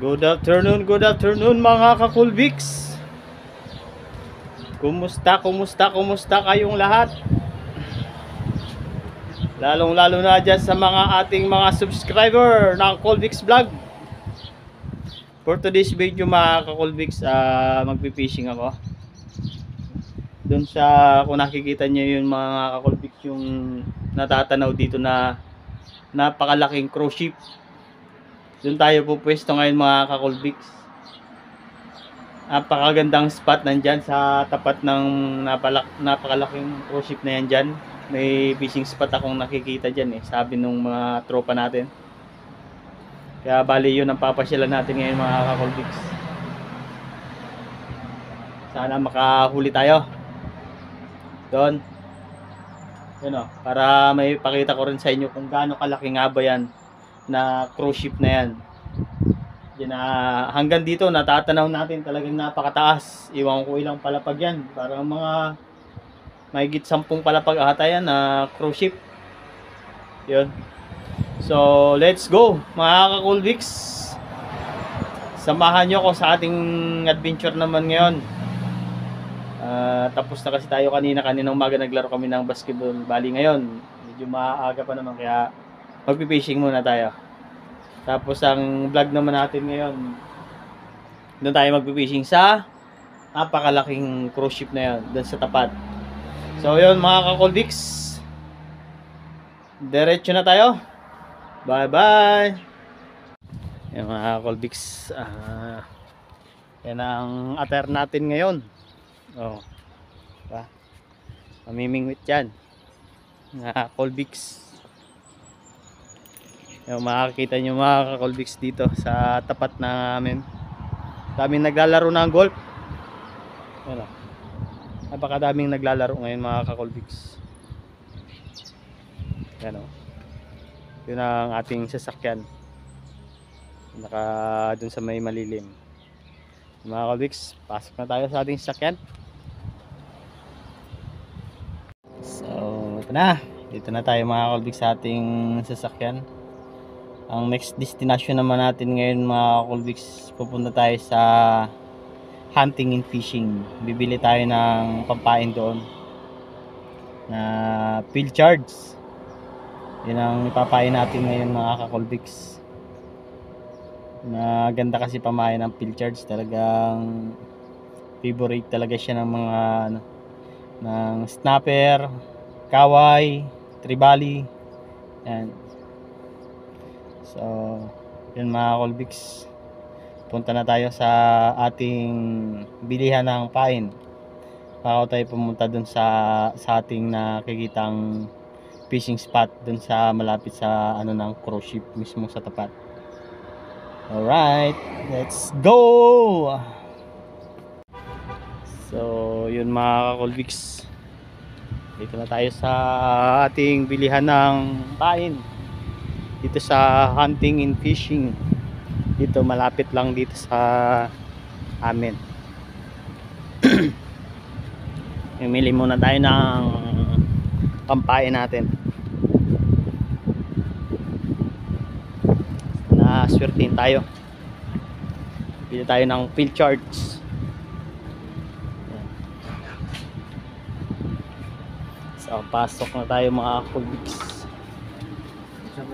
Good afternoon mga kakulbiks. Kumusta kayong lahat? Lalong-lalo na dyan sa mga ating mga subscriber ng Kulbiks Vlog. For today's video mga kakulbiks, magpipishing ako. Doon sa, kung nakikita nyo yung mga kakulbiks, yung natatanaw dito na napakalaking cruise ship. Doon tayo pupwesto ngayon mga kakulbiks. Napakagandang spot nandyan sa tapat ng napakalaking cruise ship na yan dyan. May fishing spot akong nakikita dyan sabi nung mga tropa natin. Kaya bali yun ang papasyalan natin ngayon mga kakulbiks. Sana makahuli tayo doon. Yun para may pakita ko rin sa inyo kung gaano kalaki nga ba yan na cruise ship na yan. Yan, hanggang dito natatanaw natin, talagang napakataas. Iwan ko ilang palapag yan, parang mga mahigit 10 palapag ata yan na cruise ship. Yun. So let's go mga kakulbiks. Samahan nyo ako sa ating adventure naman ngayon. Tapos na kasi tayo kaninang umaga, naglaro kami ng basketball. Bali ngayon medyo maaga pa naman, kaya magpipishing muna tayo. Tapos ang vlog naman natin ngayon, doon tayo magpipishing sa napakalaking cruise ship na yun, doon sa tapat. So yun mga kakulbiks, diretso na tayo. Bye bye. Yung mga kakulbiks, yan ang attire natin ngayon. Diba? Mamimingwit yan mga kakulbiks. Yung makakita nyo mga kakulbiks dito sa tapat namin, daming naglalaro ng golf. Napakadaming naglalaro ngayon mga kakulbiks. Yan yun ang ating sasakyan, dun sa may malilim. Mga kakulbiks, pasok na tayo sa ating sasakyan. So ito na, dito na tayo mga kakulbiks sa ating sasakyan. Ang next destination naman natin ngayon mga kakulbiks, pupunta tayo sa hunting and fishing. Bibili tayo ng pampain doon na pilchards. Yun ang ipapain natin ngayon mga kakulbiks. Na ganda kasi pamain ng pilchards, talagang favorite talaga siya ng mga ng snapper, kaway, tribali. Yan. So yun mga kakulbiks, punta na tayo sa ating bilihan ng pain. Bago tayo pumunta dun sa ating nakikitang fishing spot dun sa malapit sa ng cruise ship mismo sa tapat. Alright, let's go! So yun mga kakulbiks, dito na tayo sa ating bilihan ng pain dito sa hunting and fishing. Dito malapit lang dito sa amin. Mimili muna tayo ng pampain natin. Naswertein tayo. Bili tayo ng pilchards. So pasok na tayo mga kakulbiks. You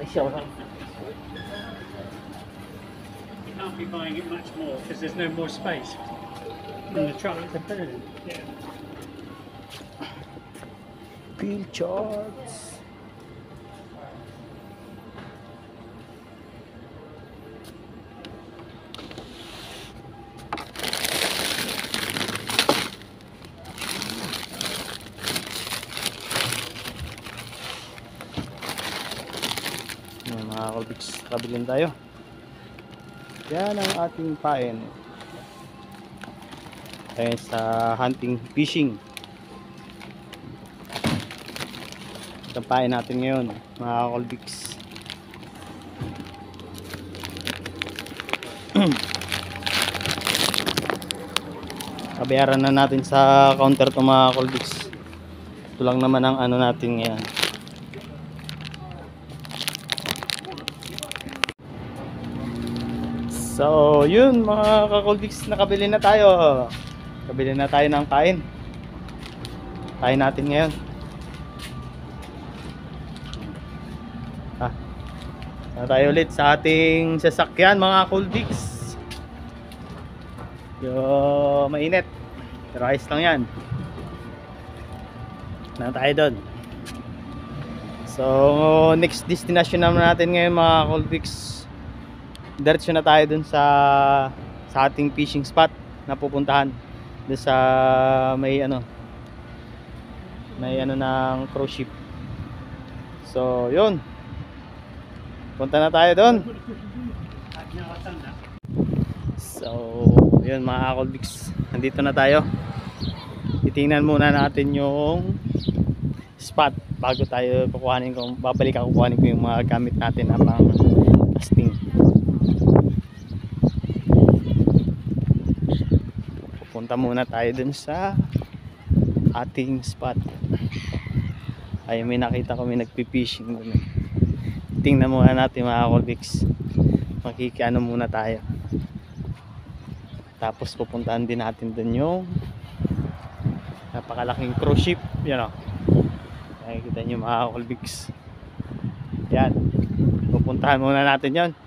can't be buying it much more because there's no more space in the truck to put it in. Yeah. Pilchards. Mga kakulbiks, kabilin tayo. Yan ang ating pain. Ayan sa hunting fishing. Ito pain natin ngayon mga kakulbiks. Kabayaran na natin sa counter to mga kakulbiks. Ito lang naman ang natin ngayon. So, yun mga kakulbiks, nakabili na tayo. Kabili na tayo ng kain. Kain natin ngayon. Na tayo ulit sa ating sasakyan mga kakulbiks. Yo, mainit. Pero ayos lang yan. Na tayo doon. So, next destination naman natin ngayon mga kakulbiks. Diretso na tayo dun sa ating fishing spot na pupuntahan dun sa may ano ng cruise ship. So yun, punta na tayo dun. So yun mga kakulbiks, nandito na tayo. Titingnan muna natin yung spot bago tayo kukuhanin ko, kukuhanin ko yung mga gamit natin na pang casting. Punta muna tayo dun sa ating spot. Ay, may nakita ko, may nagpipishing dun. Tingnan muna natin mga kakulbiks. Makikiano muna tayo. Tapos pupuntahan din natin dun yung napakalaking cruise ship. Yan o, nakikita nyo mga kakulbiks. Yan, pupuntahan muna natin yon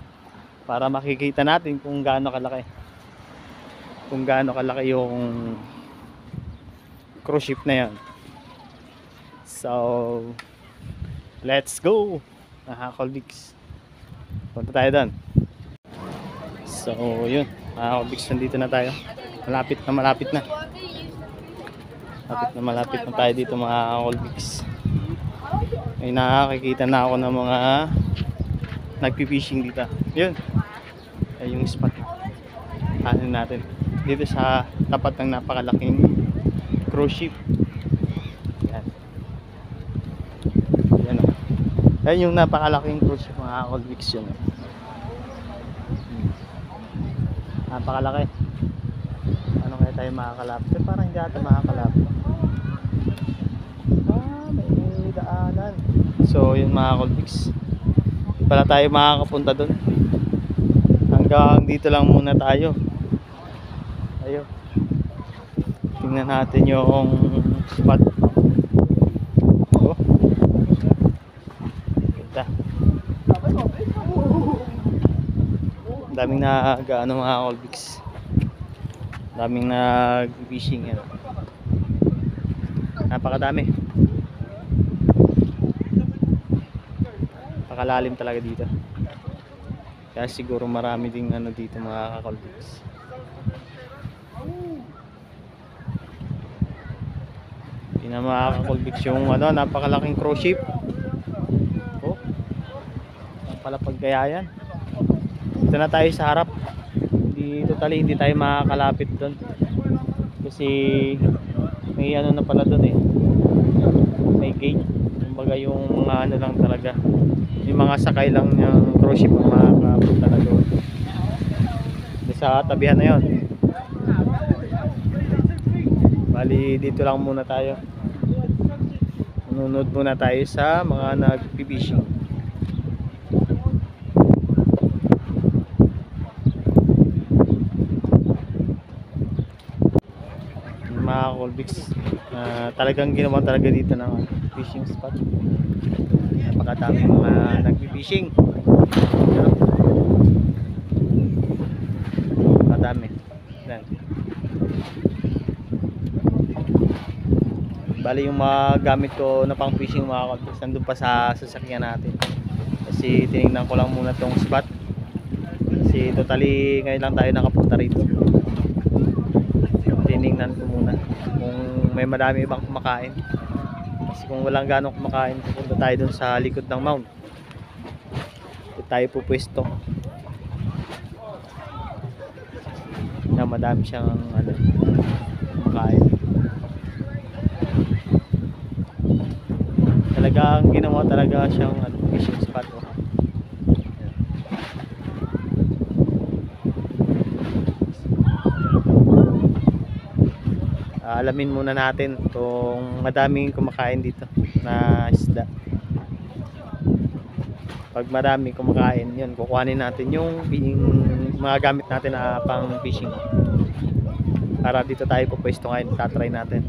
para makikita natin kung gaano kalaki yung cruise ship na yan. So let's go mga kakulbiks, punta tayo doon. So yun mga kakulbiks, nandito na tayo. Malapit na tayo dito mga kakulbiks. May nakakikita na ako ng mga nagpipishing dito. Yun ay yung spot natin dito sa tapat ng napakalaking cruise ship. Yan. Yan o. Yan yung napakalaking cruise ship mga kakulbiks yun. Napakalaki. Ano kaya tayo makakalapit? Parang hindi ata makakalapit. May daanan. So yun mga kakulbiks, hindi pala tayo makakapunta dun. Hanggang dito lang muna tayo. Ayun, tingnan natin yung spot. Oh, kita. Daming nag-ano mga kakulbiks, daming nag-fishing yan. Napakadami. Napakalalim talaga dito. Kaya siguro marami ding ano dito mga kakulbiks. Hindi na mga kakulbiks yung ano, napakalaking cruise ship. Oh, palapag kaya yan. Dito na tayo sa harap. Hindi tayo makakalapit doon kasi may ano na pala doon eh, may gate. Kumbaga yung mga ano lang talaga, yung mga sakay lang ng cruise ship ang makakapunta na doon sa tabihan na yon. Bali dito lang muna tayo, nunod muna tayo sa mga nagpipishing. Mga kakulbiks, talagang ginawa talaga dito ng fishing spot. Napakadaming mga nagpipishing. Madami. Yan. Bali yung mga gamit ko na pang fishing mga kakulbiks nandun pa sa sasakyan natin. Kasi tinignan ko lang muna tong spot. Kasi totally ngayon lang tayo nakapunta rito. Tinignan ko muna kung may madami ibang kumakain. Kasi kung walang ganong kumakain, pupunta tayo dun sa likod ng mount. Dito tayo pupwesto. Na madami siyang ano, kumakain. Talagang ginawa talaga siyang ano, fishing spot. Alamin muna natin kung madaming kumakain dito na isda. Pag marami kumakain, yun, kukuhanin natin yung mga gamit natin na pang fishing. Para dito tayo pupwesto ngayon, tatry natin.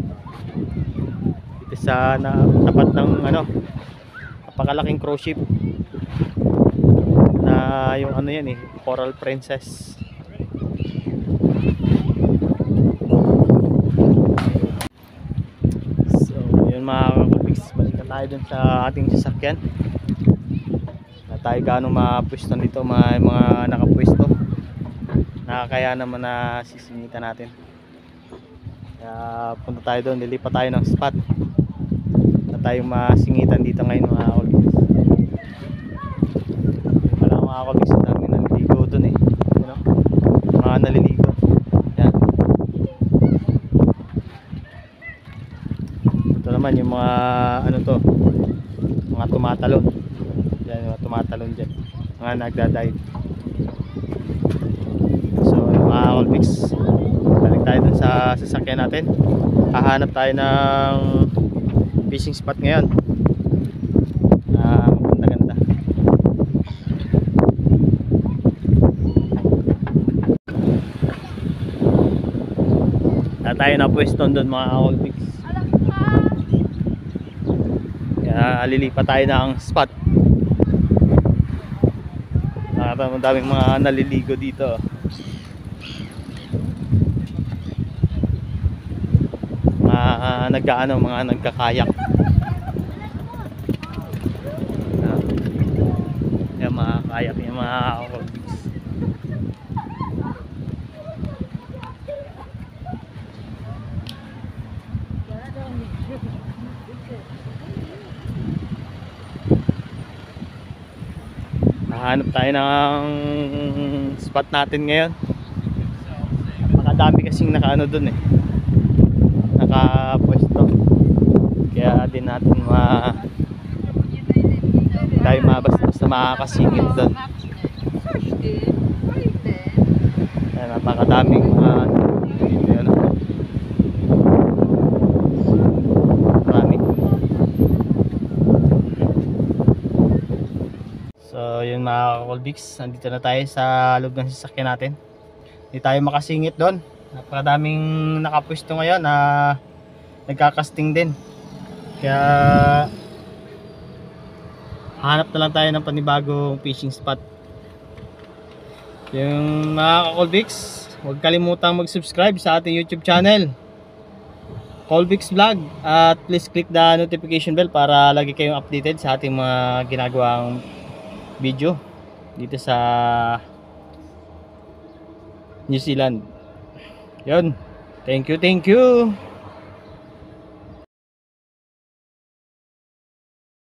Dito sa tapat ng napakalaking cruise ship. Na yung yan Coral Princess. So, yun mga kakubiks, balik na tayo dun sa ating sasakyan. Na tayo gaano mapwesto dito, mga nakapwesto. Nakakaya naman na sisingitan natin. Kaya punta tayo doon, lilipat tayo ng spot na tayo masingitan dito ngayon mga kakubiks. Wala mga kakubiks, dami naliligo doon mga naliligo. Yan. Ito naman yung mga mga tumatalon. Yan, mga tumatalon dyan, mga nagdadive. So mga kakubiks, balik tayo dun sa sasakyan natin. Hahanap tayo ng fishing spot ngayon na maganda-ganda. Tayo na pwesto doon mga kakubiks. Kaya lilipat tayo ng spot. Nakita mo daming mga naliligo dito. Mga nagkakayak. Yung mga kayak, yung mga kakubiks. Hanap tayo ng spot natin ngayon. Napakadami kasing doon nakapwesto. Kaya din natin tayo basta makakasingit doon. Kaya napakadaming dito yun. Marami. So yun mga kakubiks, nandito na tayo sa loob ng sasakyan natin. Hindi tayo makasingit doon. Napakadaming nakapwesto ngayon na nagkakasting din. Kaya hanap na lang tayo ng panibagong fishing spot. Yung mga kakubiks, huwag kalimutang mag-subscribe sa ating YouTube channel, Colbix Vlog, at please click the notification bell para lagi kayong updated sa ating mga ginagawang video dito sa New Zealand. Yun, thank you.